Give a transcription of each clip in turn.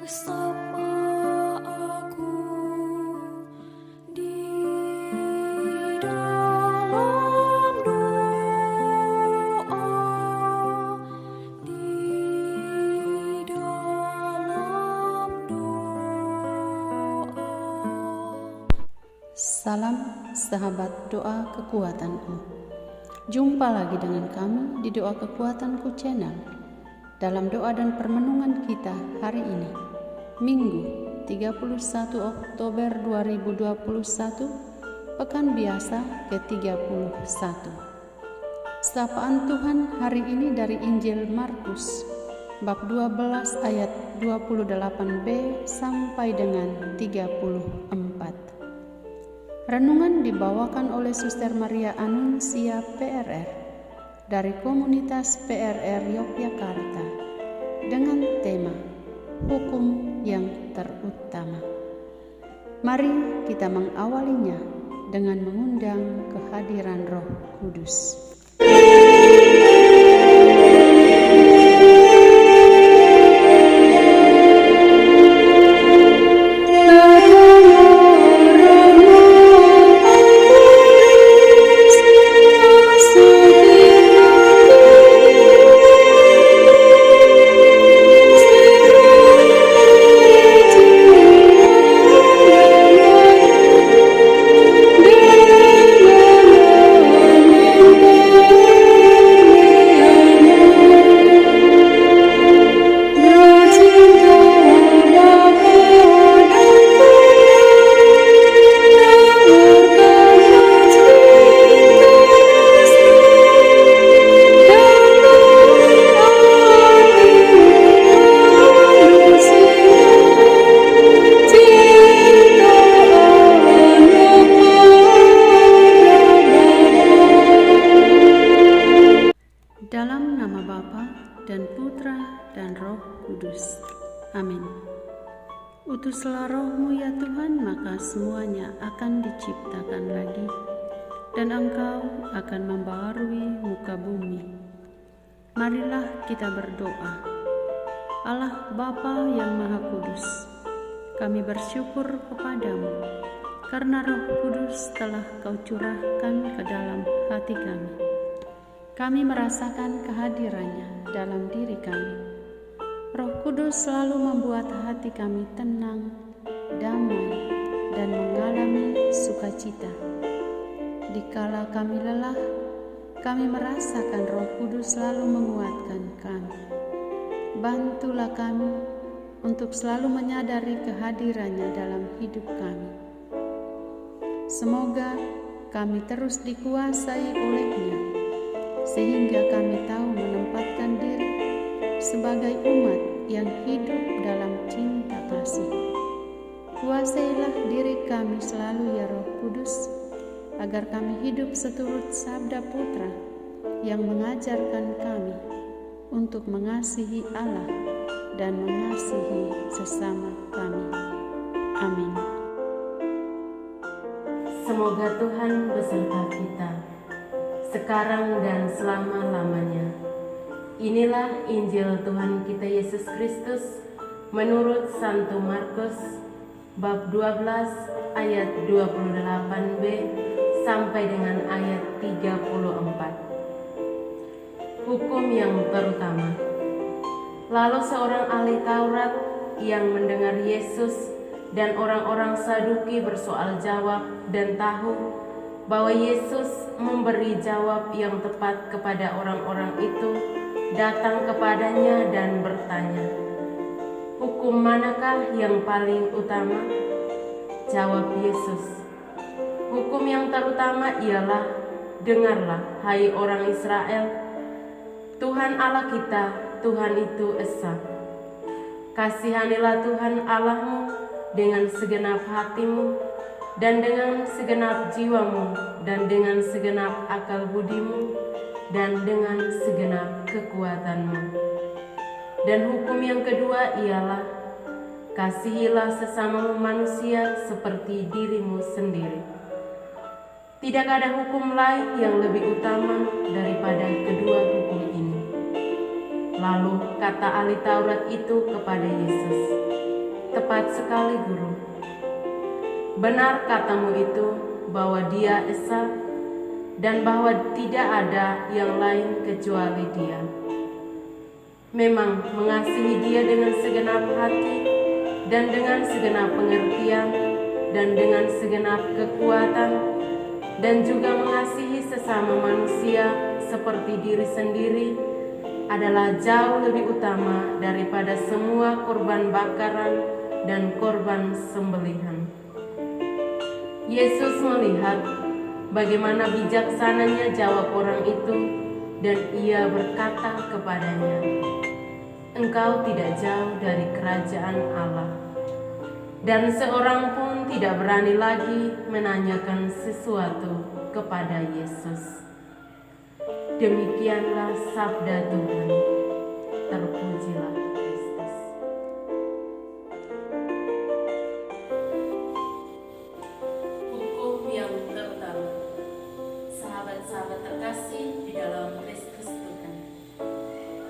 Sapa aku di dalam doa, di dalam doa. Salam sahabat doa kekuatanku. Jumpa lagi dengan kami di Doa Kekuatanku Channel. Dalam doa dan permenungan kita hari ini, Minggu 31 Oktober 2021, Pekan Biasa ke-31. Sapaan Tuhan hari ini dari Injil Markus, bab 12 ayat 28b sampai dengan 34. Renungan dibawakan oleh Suster Maria Anuncia PRR dari komunitas PRR Yogyakarta dengan tema Hukum yang Terutama. Mari kita mengawalinya dengan mengundang kehadiran Roh Kudus. Dalam nama Bapa dan Putra dan Roh Kudus. Amin. Utuslah Roh-Mu ya Tuhan, maka semuanya akan diciptakan lagi, dan Engkau akan membaharui muka bumi. Marilah kita berdoa. Allah Bapa yang Maha Kudus, kami bersyukur kepadamu karena Roh Kudus telah Kau curahkan ke dalam hati kami. Kami merasakan kehadirannya dalam diri kami. Roh Kudus selalu membuat hati kami tenang, damai, dan mengalami sukacita. Dikala kami lelah, kami merasakan Roh Kudus selalu menguatkan kami. Bantulah kami untuk selalu menyadari kehadirannya dalam hidup kami. Semoga kami terus dikuasai oleh-Nya, sehingga kami tahu menempatkan diri sebagai umat yang hidup dalam cinta kasih. Kuasailah diri kami selalu ya Roh Kudus, agar kami hidup seturut sabda Putra yang mengajarkan kami untuk mengasihi Allah dan mengasihi sesama kami. Amin. Semoga Tuhan beserta kita sekarang dan selama-lamanya. Inilah Injil Tuhan kita Yesus Kristus menurut Santo Markus bab 12 ayat 28b sampai dengan ayat 34. Hukum yang terutama. Lalu seorang ahli Taurat yang mendengar Yesus dan orang-orang Saduki bersoal jawab dan tahu bahwa Yesus memberi jawab yang tepat kepada orang-orang itu, datang kepadanya dan bertanya, "Hukum manakah yang paling utama?" Jawab Yesus, "Hukum yang terutama ialah, dengarlah, hai orang Israel, Tuhan Allah kita, Tuhan itu esa. Kasihanilah Tuhan Allahmu dengan segenap hatimu, dan dengan segenap jiwamu, dan dengan segenap akal budimu, dan dengan segenap kekuatanmu. Dan hukum yang kedua ialah, kasihilah sesamamu manusia seperti dirimu sendiri. Tidak ada hukum lain yang lebih utama daripada kedua hukum ini." Lalu kata ahli Taurat itu kepada Yesus, "Tepat sekali, Guru. Benar katamu itu bahwa Dia Esa dan bahwa tidak ada yang lain kecuali Dia. Memang mengasihi Dia dengan segenap hati dan dengan segenap pengertian dan dengan segenap kekuatan, dan juga mengasihi sesama manusia seperti diri sendiri adalah jauh lebih utama daripada semua korban bakaran dan korban sembelihan." Yesus melihat bagaimana bijaksananya jawab orang itu, dan Ia berkata kepadanya, "Engkau tidak jauh dari kerajaan Allah." Dan seorang pun tidak berani lagi menanyakan sesuatu kepada Yesus. Demikianlah sabda Tuhan. Terpujilah Kristus. Hukum yang terutama. Sahabat-sahabat terkasih di dalam Kristus Tuhan,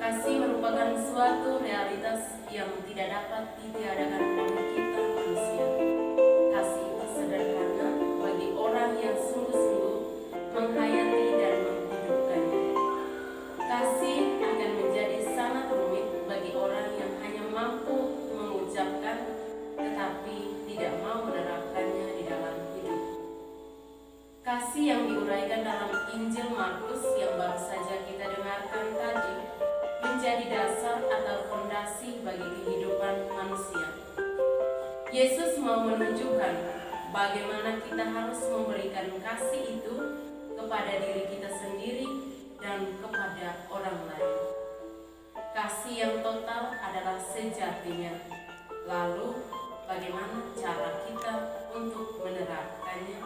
kasih merupakan suatu realitas yang tidak dapat ditiadakan oleh kita manusia. Kasih itu sederhana bagi orang yang sungguh-sungguh menghayati dan menghidupkannya. Kasih akan menjadi sangat rumit bagi orang yang hanya mampu mengucapkan tetapi tidak mau menerapkannya di dalam hidup. Kasih yang diuraikan dalam Injil Markus yang baru saja kita dengarkan tadi menjadi dasar atau fondasi bagi kehidupan manusia. Yesus mau menunjukkan bagaimana kita harus memberikan kasih itu kepada diri kita sendiri dan kepada orang lain. Kasih yang total adalah sejatinya. Lalu, bagaimana cara kita untuk menerapkannya?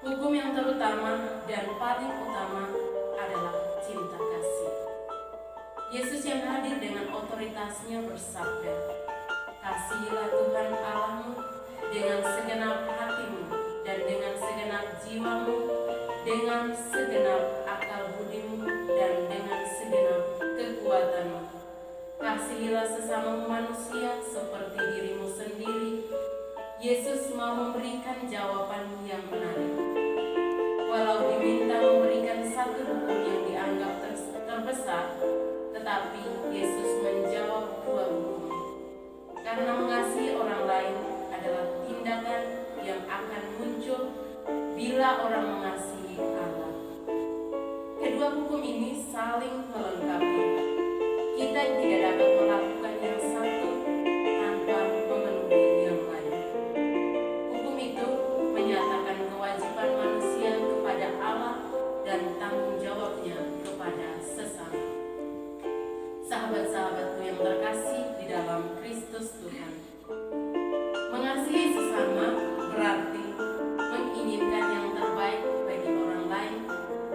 Hukum yang terutama dan paling utama adalah cinta kasih. Yesus yang hadir dengan otoritasnya bersabda, "Kasihilah Tuhan Allahmu dengan segenap hatimu dan dengan segenap jiwamu, dengan segenap akal budimu dan dengan segenap kekuatanmu. Kasihilah sesama manusia seperti dirimu sendiri." Yesus mau memberikan jawaban yang menarik. Walau diminta memberikan satu hukum yang dianggap terbesar, tetapi Yesus menjawab dua hukum. Karena mengasihi orang lain adalah tindakan yang akan muncul bila orang mengasihi Allah. Kedua hukum ini saling melengkapi. Kita tidak dapat melakukan yang satu tanpa memenuhi yang lain. Hukum itu menyatakan kewajiban manusia kepada Allah dan tanggung jawabnya kepada sesama. Sahabat-sahabatku yang terkasih di dalam Kristus Tuhan, mengasihi sesama berarti menginginkan yang terbaik bagi orang lain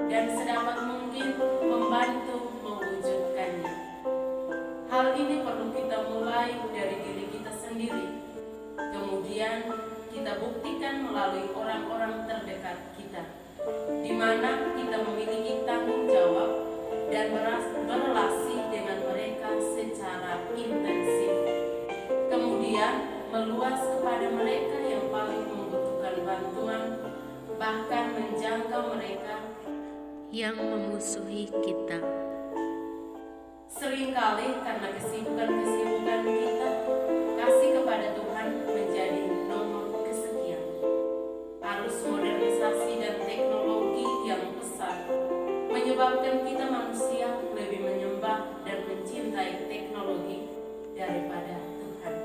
dan sedapat mungkin membantu mewujudkannya. Hal ini perlu kita mulai dari diri kita sendiri, kemudian kita buktikan melalui orang-orang terdekat kita, di mana kita memiliki tanggung jawab dan berrelasi dengan mereka secara intensif. Kemudian meluas kepada mereka yang paling membutuhkan bantuan, bahkan menjangkau mereka yang memusuhi kita. Seringkali karena kesibukan kita, kasih kepada Tuhan menjadi nomor kesekian. Arus modernisasi dan teknologi yang pesat menyebabkan kita manusia lebih menyembah dan mencintai teknologi daripada Tuhan.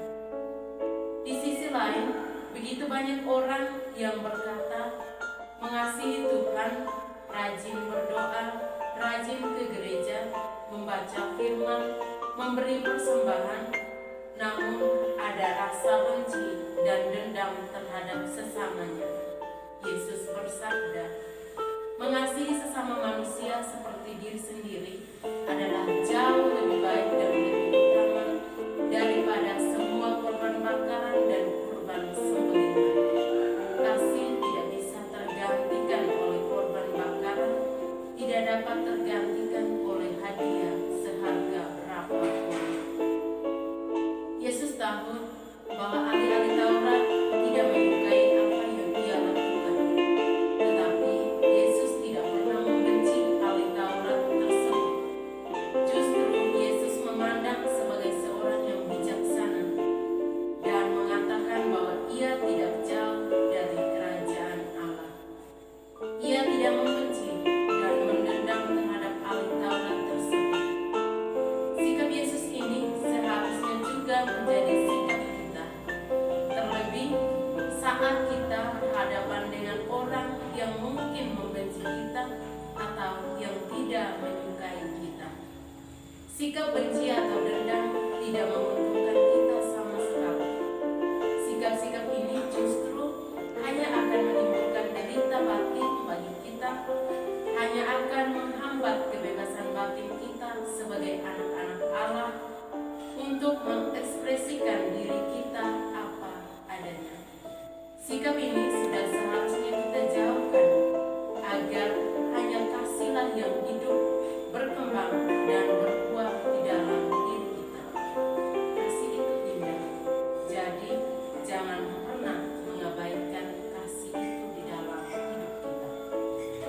Di sisi lain, begitu banyak orang yang berkata mengasihi Tuhan, rajin berdoa, rajin ke gereja, membaca firman, memberi persembahan, namun ada rasa benci dan dendam terhadap sesamanya. Yesus bersabda, mengasihi sesama manusia seperti diri sendiri adalah jauh lebih baik dan lebih utama daripada semua korban bakaran dan kurban sembelihan. Kasih tidak bisa tergantikan oleh korban bakaran, tidak dapat tergantikan oleh hadiah seharga berapapun. Yesus tahu Ia tidak membenci dan mendendam terhadap ahli Taurat tersebut. Sikap Yesus ini seharusnya juga menjadi sikap kita. Terlebih saat kita berhadapan dengan orang yang mungkin membenci kita atau yang tidak menyukai kita. Sikap benci atau dendam tidak menguntungkan kita sama sekali. Sikap-sikap ini justru hanya akan menimbulkan derita batin bagi kita, hanya akan menghambat kebebasan batin kita sebagai anak-anak Allah untuk mengekspresikan diri kita apa adanya. Sikap ini sudah seharusnya kita jauhkan agar hanya kasihlah yang hidup, berkembang dan berbuah di dalam diri kita. Kasih itu indah, jadi jangan pernah mengabaikan kasih itu di dalam hidup kita.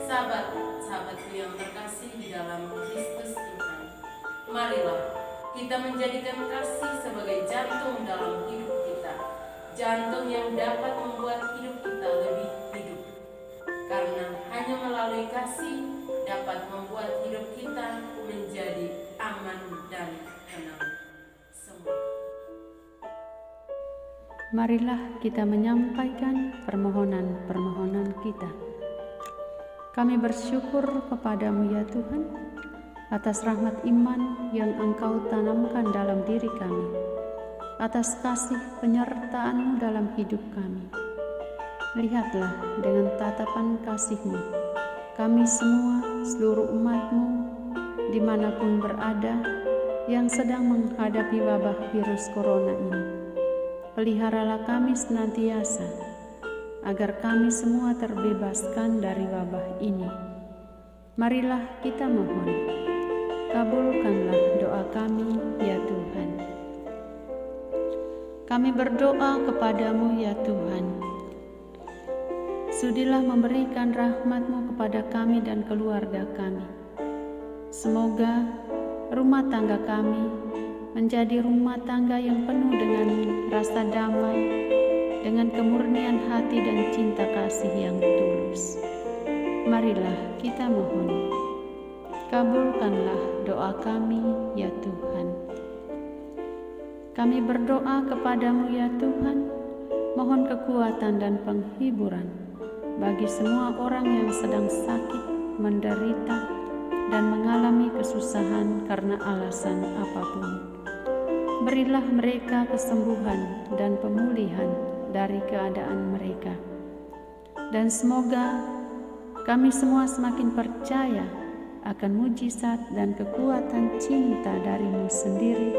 Sahabat-sahabatku yang terkasih di dalam Kristus Tuhan, marilah kita menjadikan kasih sebagai jantung dalam hidup kita, jantung yang dapat membuat hidup kita lebih hidup. Karena hanya melalui kasih dapat membuat hidup kita menjadi aman dan tenang. Semua. Marilah kita menyampaikan permohonan-permohonan kita. Kami bersyukur kepadamu ya Tuhan, atas rahmat iman yang Engkau tanamkan dalam diri kami, atas kasih penyertaan-Mu dalam hidup kami. Lihatlah dengan tatapan kasih-Mu, kami semua, seluruh umat-Mu, dimanapun berada, yang sedang menghadapi wabah virus corona ini. Peliharalah kami senantiasa, agar kami semua terbebaskan dari wabah ini. Marilah kita mohon, kabulkanlah doa kami ya Tuhan. Kami berdoa kepadamu ya Tuhan. Sudilah memberikan rahmat-Mu kepada kami dan keluarga kami. Semoga rumah tangga kami menjadi rumah tangga yang penuh dengan rasa damai, dengan kemurnian hati dan cinta kasih yang tulus. Marilah kita mohon, kabulkanlah doa kami ya Tuhan. Kami berdoa kepadamu ya Tuhan, mohon kekuatan dan penghiburan bagi semua orang yang sedang sakit, menderita, dan mengalami kesusahan karena alasan apapun. Berilah mereka kesembuhan dan pemulihan dari keadaan mereka. Dan semoga kami semua semakin percaya akan mujizat dan kekuatan cinta dari-Mu sendiri,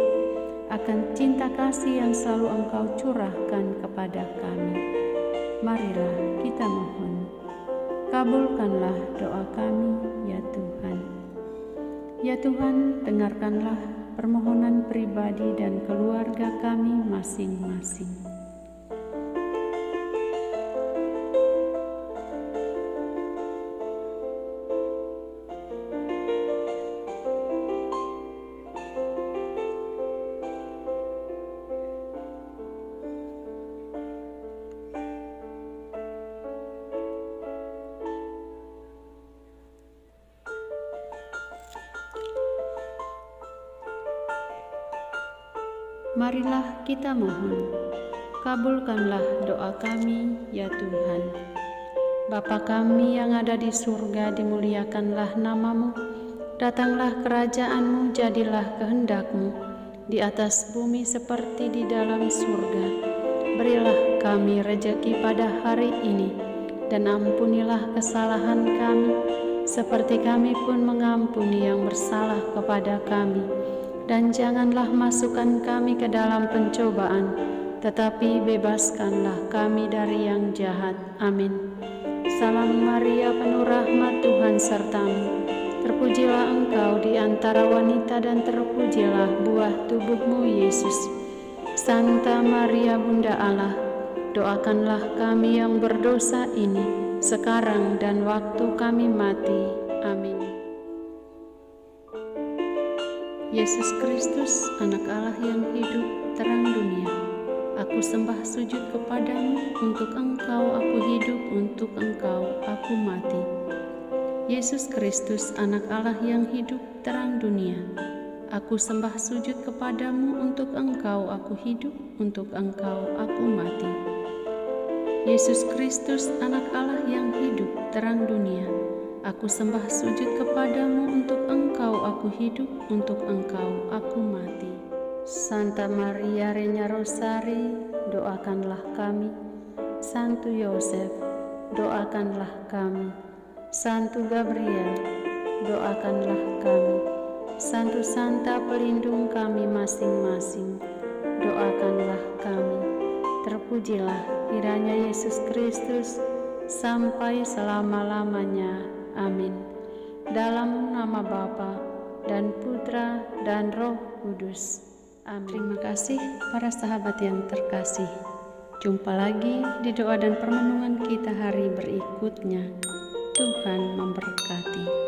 akan cinta kasih yang selalu Engkau curahkan kepada kami. Marilah kita mohon, kabulkanlah doa kami ya Tuhan. Ya Tuhan, dengarkanlah permohonan pribadi dan keluarga kami masing-masing. Marilah kita mohon, kabulkanlah doa kami ya Tuhan. Bapa kami yang ada di surga, dimuliakanlah nama-Mu, datanglah kerajaan-Mu, jadilah kehendak-Mu di atas bumi seperti di dalam surga. Berilah kami rejeki pada hari ini, dan ampunilah kesalahan kami, seperti kami pun mengampuni yang bersalah kepada kami. Dan janganlah masukkan kami ke dalam pencobaan, tetapi bebaskanlah kami dari yang jahat. Amin. Salam Maria, penuh rahmat, Tuhan serta-Mu. Terpujilah Engkau di antara wanita dan terpujilah buah tubuh-Mu, Yesus. Santa Maria, Bunda Allah, doakanlah kami yang berdosa ini, sekarang dan waktu kami mati. Amin. Yesus Kristus, Anak Allah yang hidup, terang dunia, Aku sembah sujud kepadamu, untuk Engkau aku hidup, untuk Engkau aku mati. Yesus Kristus, Anak Allah yang hidup, terang dunia. Aku sembah sujud kepadamu, untuk Engkau aku hidup, untuk Engkau aku mati. Yesus Kristus, Anak Allah yang hidup, terang dunia. Aku sembah sujud kepadamu, untuk Engkau aku hidup, untuk Engkau aku mati. Santa Maria Reina Rosari, doakanlah kami. Santo Yosef, doakanlah kami. Santo Gabriel, doakanlah kami. Santo Santa pelindung kami masing-masing, doakanlah kami. Terpujilah kiranya Yesus Kristus sampai selama-lamanya. Amin. Dalam nama Bapa dan Putra dan Roh Kudus. Amin. Terima kasih para sahabat yang terkasih. Jumpa lagi di doa dan permenungan kita hari berikutnya. Tuhan memberkati.